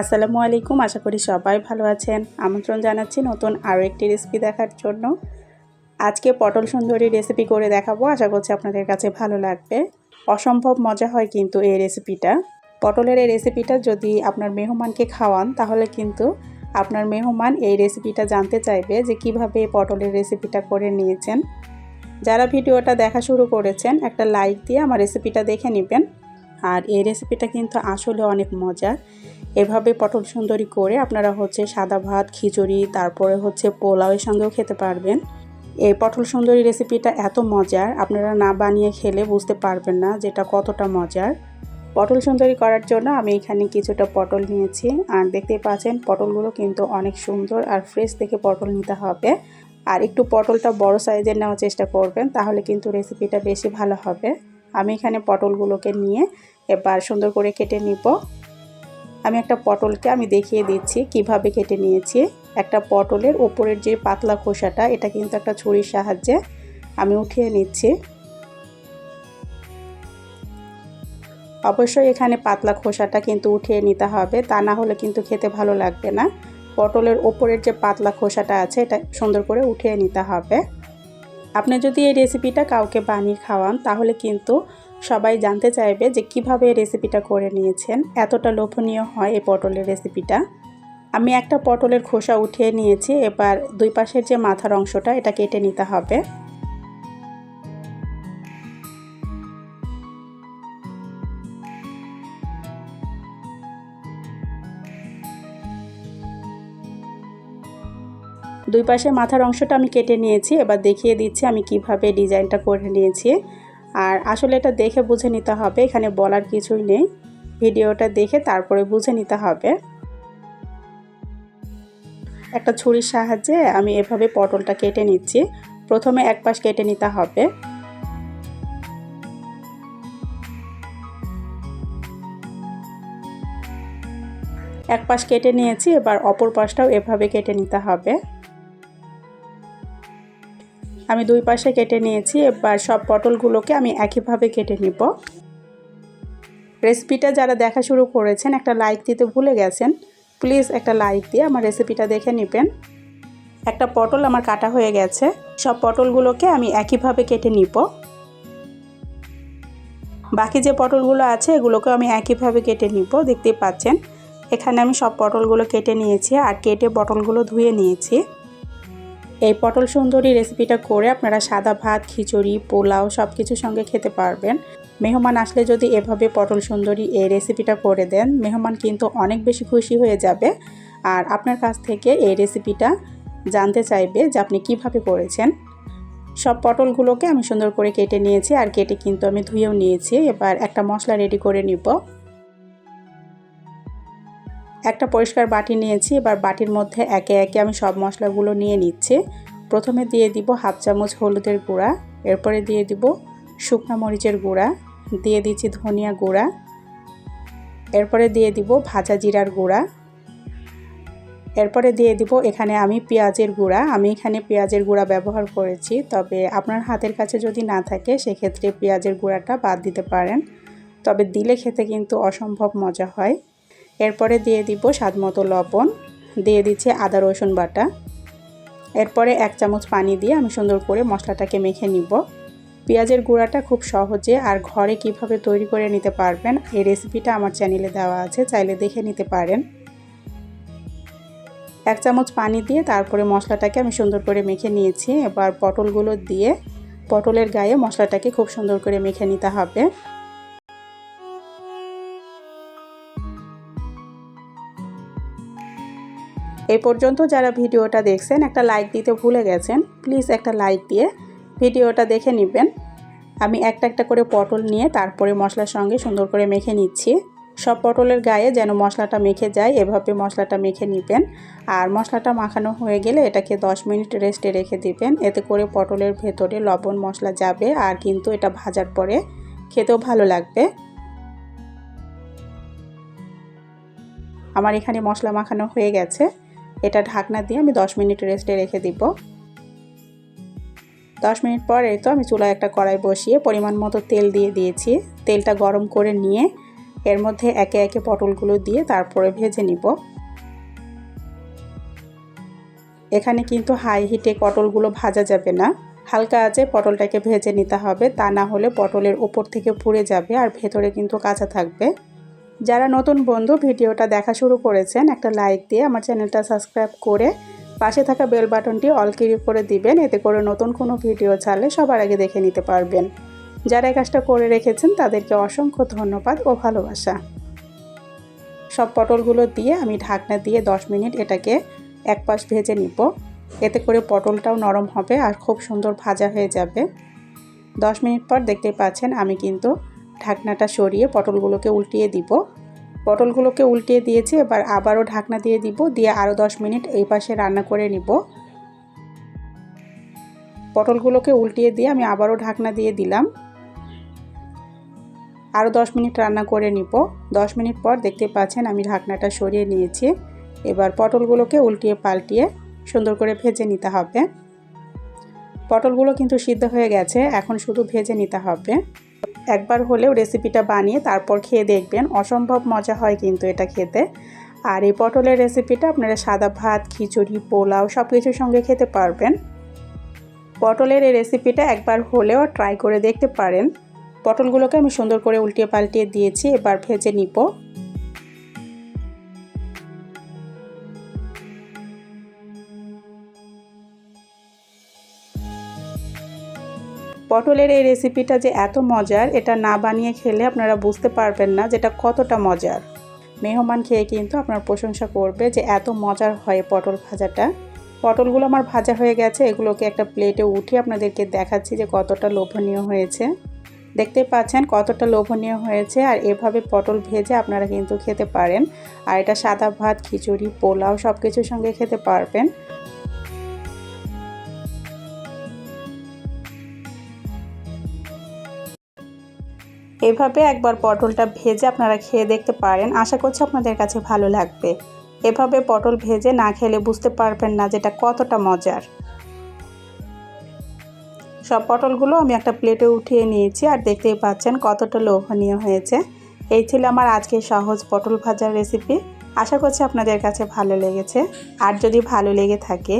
আসসালামু আলাইকুম। আশা করি সবাই ভালো আছেন। আমন্ত্রণ জানাচ্ছি নতুন আরও একটি রেসিপি দেখার জন্য। আজকে পটল সুন্দরী রেসিপি করে দেখাবো। আশা করছি আপনাদের কাছে ভালো লাগবে। অসম্ভব মজা হয় কিন্তু এই রেসিপিটা। পটলের এই রেসিপিটা যদি আপনার মেহমানকে খাওয়ান তাহলে কিন্তু আপনার মেহমান এই রেসিপিটা জানতে চাইবে যে কিভাবে পটলের রেসিপিটা করে নিয়েছেন। যারা ভিডিওটা দেখা শুরু করেছেন একটা লাইক দিয়ে আমার রেসিপিটা দেখে নেবেন। আর এই রেসিপিটা কিন্তু আসলে অনেক মজার। এভাবে পটল সুন্দরী করে আপনারা সাদা ভাত, খিচুড়ি, তারপরে পোলাওয়ের সঙ্গেও খেতে পারবেন। এই পটল সুন্দরী রেসিপিটা এত মজার, আপনারা না বানিয়ে খেলে বুঝতে পারবেন না যেটা কতটা মজার। পটল সুন্দরী করার জন্য আমি এখানে কিছুটা পটল নিয়েছি। আর দেখতেই পাচ্ছেন পটলগুলো কিন্তু অনেক সুন্দর আর ফ্রেশ দেখে পটল নিতে হবে। আর একটু পটলটা বড় সাইজের নেওয়ার চেষ্টা করবেন, তাহলে কিন্তু রেসিপিটা বেশি ভালো হবে। আমি এখানে পটলগুলোকে নিয়ে এবার সুন্দর করে কেটে নিব। আমি একটা পটলকে দেখিয়ে দিচ্ছি কিভাবে কেটে নিয়েছি। একটা পটলের উপরের যে পাতলা খোসাটা, এটা কিন্তু একটা ছুরির সাহায্যে আমি উঠিয়ে নিচ্ছি। অবশ্যই এখানে পাতলা খোসাটা কিন্তু উঠিয়ে নিতে হবে, তা না হলে কিন্তু খেতে ভালো লাগবে না। পটলের উপরের যে পাতলা খোসাটা আছে এটা সুন্দর করে উঠিয়ে নিতে হবে। আপনি যদি এই রেসিপিটা কাউকে বানিয়ে খাওয়ান তাহলে কিন্তু সবাই জানতে চাইবে যে কিভাবে এই রেসিপিটা করে নিয়েছেন। এতটা লোভনীয় হয় এই পটলের রেসিপিটা। আমি একটা পটলের খোসা উঠিয়ে নিয়েছি। এবার দুই পাশের যে মাথার অংশটা এটা কেটে নিতে হবে। দুই পাশে মাথার অংশটা আমি কেটে নিয়েছি। এবার দেখিয়ে দিচ্ছি আমি কিভাবে ডিজাইনটা করে নিয়েছি। আর আসলে এটা দেখে বুঝে নিতে হবে, এখানে বলার কিছুই নেই। ভিডিওটা দেখে তারপরে বুঝে নিতে হবে। একটা ছুরির সাহায্যে আমি এভাবে পটলটা কেটে নিচ্ছি। প্রথমে এক পাশ কেটে নিতে হবে। এক পাশ কেটে নিয়েছি, এবার অপর পাশটাও এভাবে কেটে নিতে হবে। আমি দুই পাশে কেটে নিয়েছি। এবার সব পটলগুলোকে আমি একইভাবে কেটে নিব। রেসিপিটা যারা দেখা শুরু করেছেন একটা লাইক দিতে ভুলে গেছেন, প্লিজ একটা লাইক দিয়ে আমার রেসিপিটা দেখে নেবেন। একটা পটল আমার কাটা হয়ে গেছে। সব পটলগুলোকে আমি একইভাবে কেটে নিব। বাকি যে পটলগুলো আছে এগুলোকে আমি একইভাবে কেটে নিব। দেখতেই পাচ্ছেন এখানে আমি সব পটলগুলো কেটে নিয়েছি আর কেটে পটলগুলো ধুয়ে নিয়েছি। এই পটল সুন্দরী রেসিপিটা করে আপনারা সাদা ভাত, খিচুড়ি, পোলাও সব কিছুর সঙ্গে খেতে পারবেন। মেহমান আসলে যদি এভাবে পটল সুন্দরী এই রেসিপিটা করে দেন, মেহমান কিন্তু অনেক বেশি খুশি হয়ে যাবে। আর আপনার কাছ থেকে এই রেসিপিটা জানতে চাইবে যে আপনি কিভাবে করেছেন। সব পটলগুলোকে আমি সুন্দর করে কেটে নিয়েছি আর কেটে কিন্তু আমি ধুয়েও নিয়েছি। এবার একটা মশলা রেডি করে নিব। একটা পরিষ্কার বাটি নিয়েছি। এবার বাটির মধ্যে একে একে আমি সব মশলাগুলো নিয়ে নিচ্ছি। প্রথমে দিয়ে দিব হাফ চামচ হলুদের গুঁড়া, এরপরে দিয়ে দিব শুকনো মরিচের গুঁড়া, দিয়ে দিচ্ছি ধনিয়া গুঁড়া, এরপরে দিয়ে দিব ভাজা জিরার গুঁড়া, এরপরে দিয়ে দিব এখানে আমি পেঁয়াজের গুঁড়া। আমি এখানে পেঁয়াজের গুঁড়া ব্যবহার করেছি, তবে আপনার হাতের কাছে যদি না থাকে সেক্ষেত্রে পেঁয়াজের গুঁড়াটা বাদ দিতে পারেন, তবে দিলে খেতে কিন্তু অসম্ভব মজা হয়। এরপরে দিয়ে দিব স্বাদমতো লবণ, দিয়ে দিচ্ছি আদা রসুন বাটা। এরপরে এক চামচ পানি দিয়ে আমি সুন্দর করে মশলাটাকে মেখে নিব। পেঁয়াজের গুঁড়াটা খুব সহজে আর ঘরে কিভাবে তৈরি করে নিতে পারবেন এই রেসিপিটা আমার চ্যানেলে দেওয়া আছে, চাইলে দেখে নিতে পারেন। এক চামচ পানি দিয়ে তারপরে মশলাটাকে আমি সুন্দর করে মেখে নিয়েছি। এবার পটলগুলো দিয়ে পটলের গায়ে মশলাটাকে খুব সুন্দর করে মেখে নিতে হবে। এই পর্যন্ত যারা ভিডিওটা দেখছেন একটা লাইক দিতে ভুলে গেছেন, প্লিজ একটা লাইক দিয়ে ভিডিওটা দেখে নেবেন। আমি একটা একটা করে পটল নিয়ে তারপরে মশলার সঙ্গে সুন্দর করে মেখে নিচ্ছি। সব পটলের গায়ে যেন মশলাটা মেখে যায়, এভাবে মশলাটা মেখে নেবেন। আর মশলাটা মাখানো হয়ে গেলে এটাকে 10 মিনিট রেস্টে রেখে দিবেন। এতে করে পটলের ভেতরে লবণ মশলা যাবে আর কিন্তু এটা ভাজার পরে খেতেও ভালো লাগবে। আমার এখানে মশলা মাখানো হয়ে গেছে। এটা ঢাকনা দিয়ে আমি 10 মিনিট রেস্টে রেখে দিব। 10 মিনিট পরে তো আমি চুলায় একটা কড়াই বসিয়ে পরিমাণ মতো তেল দিয়ে দিয়েছি। তেলটা গরম করে নিয়ে এর মধ্যে একে একে পটলগুলো দিয়ে তারপরে ভেজে নিব। এখানে কিন্তু হাই হিটে পটলগুলো ভাজা যাবে না, হালকা আঁচে পটলটাকে ভেজে নিতে হবে, তা না হলে পটলের উপর থেকে পুড়ে যাবে আর ভেতরে কিন্তু কাঁচা থাকবে। যারা নতুন বন্ধু ভিডিওটা দেখা শুরু করেছেন, একটা লাইক দিয়ে আমার চ্যানেলটা সাবস্ক্রাইব করে পাশে থাকা বেল বাটনটি অল ক্লিক করে দিবেন, এতে করে নতুন কোনো ভিডিও ছাড়লে সবার আগে দেখে নিতে পারবেন। যারা এই কাজটা করে রেখেছেন তাদেরকে অসংখ্য ধন্যবাদ ও ভালোবাসা। সব পটলগুলো দিয়ে আমি ঢাকনা দিয়ে 10 মিনিট এটাকে এক পাশ ভেজে নিব, এতে করে পটলটাও নরম হবে আর খুব সুন্দর ভাজা হয়ে যাবে। 10 মিনিট পর দেখতে পাচ্ছেন আমি কিন্তু ঢাকনাটা সরিয়ে পটলগুলোকে উল্টিয়ে দিব। পটলগুলোকে উল্টিয়ে দিয়েছি, এবার আবারও ঢাকনা দিয়ে দিব, দিয়ে আরও 10 মিনিট এই পাশে রান্না করে নিব। পটলগুলোকে উল্টিয়ে দিয়ে আমি আবারও ঢাকনা দিয়ে দিলাম, আরও 10 মিনিট রান্না করে নিব। 10 মিনিট পর দেখতে পাচ্ছেন আমি ঢাকনাটা সরিয়ে নিয়েছি। এবার পটলগুলোকে উল্টিয়ে পাল্টিয়ে সুন্দর করে ভেজে নিতে হবে। পটলগুলো কিন্তু সিদ্ধ হয়ে গেছে, এখন শুধু ভেজে নিতে হবে। একবার হলেও রেসিপিটা বানিয়ে তারপর খেয়ে দেখবেন, অসম্ভব মজা হয় কিন্তু এটা খেতে। আর এই পটলের রেসিপিটা আপনারা সাদা ভাত, খিচুড়ি, পোলাও সব কিছুর সঙ্গে খেতে পারবেন। পটলের এই রেসিপিটা একবার হলেও ট্রাই করে দেখতে পারেন। পটলগুলোকে আমি সুন্দর করে উল্টিয়ে পাল্টিয়ে দিয়েছি, এবার ভেজে নিব। পটলের এই রেসিপিটা যে এত মজার, এটা না বানিয়ে খেলে আপনারা বুঝতে পারবেন না যেটা কতটা মজার। মেহমান খেয়ে কিন্তু আপনার প্রশংসা করবে যে এত মজার হয় পটল ভাজাটা। পটলগুলো আমার ভাজা হয়ে গেছে, এগুলোকে একটা প্লেটে উঠিয়ে আপনাদেরকে দেখাচ্ছি যে কতটা লোভনীয় হয়েছে। দেখতে পাচ্ছেন কতটা লোভনীয় হয়েছে। আর এভাবে পটল ভেজে আপনারা কিন্তু খেতে পারেন, আর এটা সাদা ভাত, খিচুড়ি, পোলাও সব কিছুর সঙ্গে খেতে পারবেন। এভাবে একবার পটলটা ভেজে আপনারা খেয়ে দেখতে পারেন, আশা করছি আপনাদের কাছে ভালো লাগবে। এভাবে পটল ভেজে না খেলে বুঝতে পারবেন না যেটা কতটা মজার। সব পটলগুলো আমি একটা প্লেটে উঠিয়ে নিয়েছি, আর দেখতেই পাচ্ছেন কতটা লোভনীয় হয়েছে। এই ছিল আমার আজকের সহজ পটল ভাজার রেসিপি। আশা করছি আপনাদের কাছে ভালো লেগেছে। আর যদি ভালো লেগে থাকে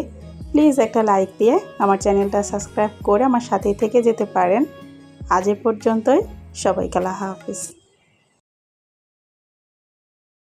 প্লিজ একটা লাইক দিয়ে আমার চ্যানেলটা সাবস্ক্রাইব করে আমার সাথেই থেকে যেতে পারেন। আজ এ পর্যন্তই, সবাইকে আল্লাহ হাফেজ।